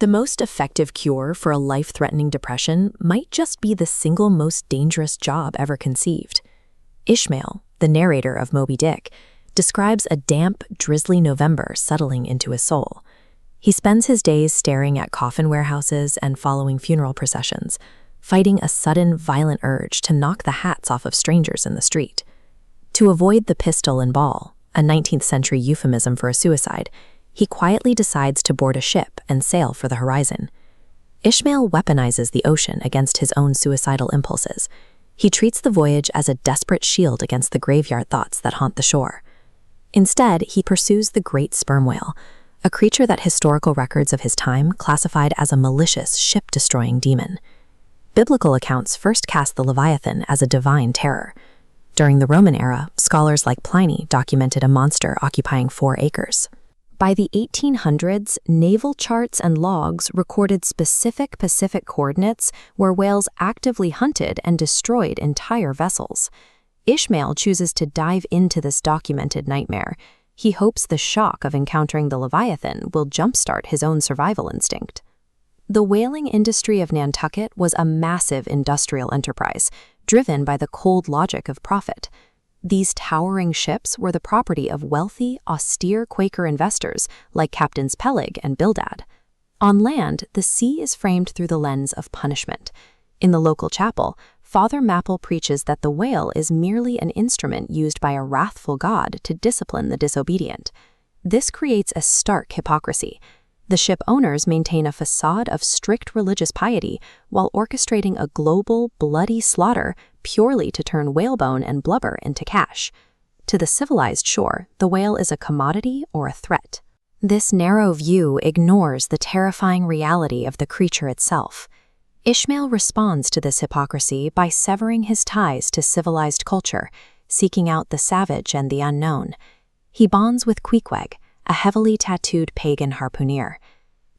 The most effective cure for a life-threatening depression might just be the single most dangerous job ever conceived. Ishmael, the narrator of Moby-Dick, describes a damp, drizzly November settling into his soul. He spends his days staring at coffin warehouses and following funeral processions, fighting a sudden, violent urge to knock the hats off of strangers in the street. To avoid the pistol and ball, a 19th century euphemism for a suicide, he quietly decides to board a ship and sail for the horizon. Ishmael weaponizes the ocean against his own suicidal impulses. He treats the voyage as a desperate shield against the graveyard thoughts that haunt the shore. Instead, he pursues the great sperm whale, a creature that historical records of his time classified as a malicious, ship-destroying demon. Biblical accounts first cast the Leviathan as a divine terror. During the Roman era, scholars like Pliny documented a monster occupying 4 acres. By the 1800s, naval charts and logs recorded specific Pacific coordinates where whales actively hunted and destroyed entire vessels. Ishmael chooses to dive into this documented nightmare. He hopes the shock of encountering the Leviathan will jumpstart his own survival instinct. The whaling industry of Nantucket was a massive industrial enterprise, driven by the cold logic of profit. These towering ships were the property of wealthy, austere Quaker investors like Captains Peleg and Bildad. On land, the sea is framed through the lens of punishment. In the local chapel, Father Mapple preaches that the whale is merely an instrument used by a wrathful God to discipline the disobedient. This creates a stark hypocrisy. The ship owners maintain a facade of strict religious piety while orchestrating a global, bloody slaughter purely to turn whalebone and blubber into cash. To the civilized shore, the whale is a commodity or a threat. This narrow view ignores the terrifying reality of the creature itself. Ishmael responds to this hypocrisy by severing his ties to civilized culture, seeking out the savage and the unknown. He bonds with Queequeg, a heavily tattooed pagan harpooneer.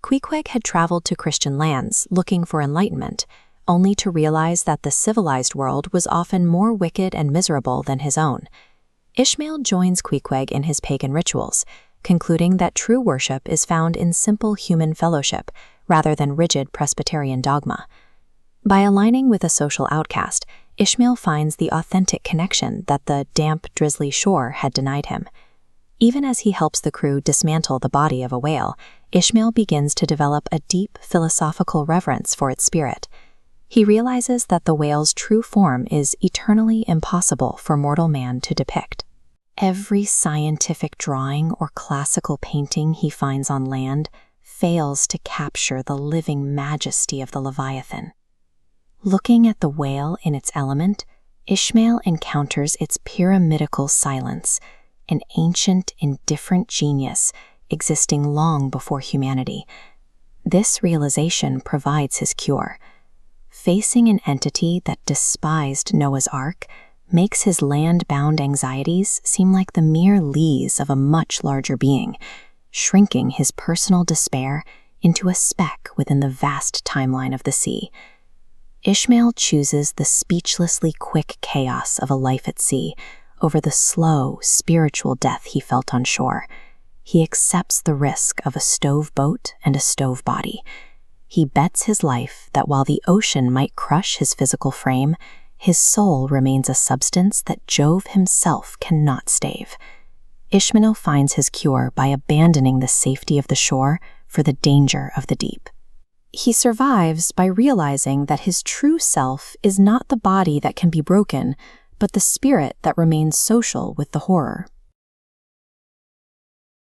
Queequeg had traveled to Christian lands looking for enlightenment, only to realize that the civilized world was often more wicked and miserable than his own. Ishmael joins Queequeg in his pagan rituals, concluding that true worship is found in simple human fellowship rather than rigid Presbyterian dogma. By aligning with a social outcast, Ishmael finds the authentic connection that the damp, drizzly shore had denied him. Even as he helps the crew dismantle the body of a whale, Ishmael begins to develop a deep philosophical reverence for its spirit. He realizes that the whale's true form is eternally impossible for mortal man to depict. Every scientific drawing or classical painting he finds on land fails to capture the living majesty of the Leviathan. Looking at the whale in its element, Ishmael encounters its pyramidical silence, an ancient, indifferent genius existing long before humanity. This realization provides his cure. Facing an entity that despised Noah's Ark makes his land-bound anxieties seem like the mere lees of a much larger being, shrinking his personal despair into a speck within the vast timeline of the sea. Ishmael chooses the speechlessly quick chaos of a life at sea over the slow, spiritual death he felt on shore. He accepts the risk of a stove boat and a stove body. He bets his life that while the ocean might crush his physical frame, his soul remains a substance that Jove himself cannot stave. Ishmael finds his cure by abandoning the safety of the shore for the danger of the deep. He survives by realizing that his true self is not the body that can be broken, but the spirit that remains social with the horror.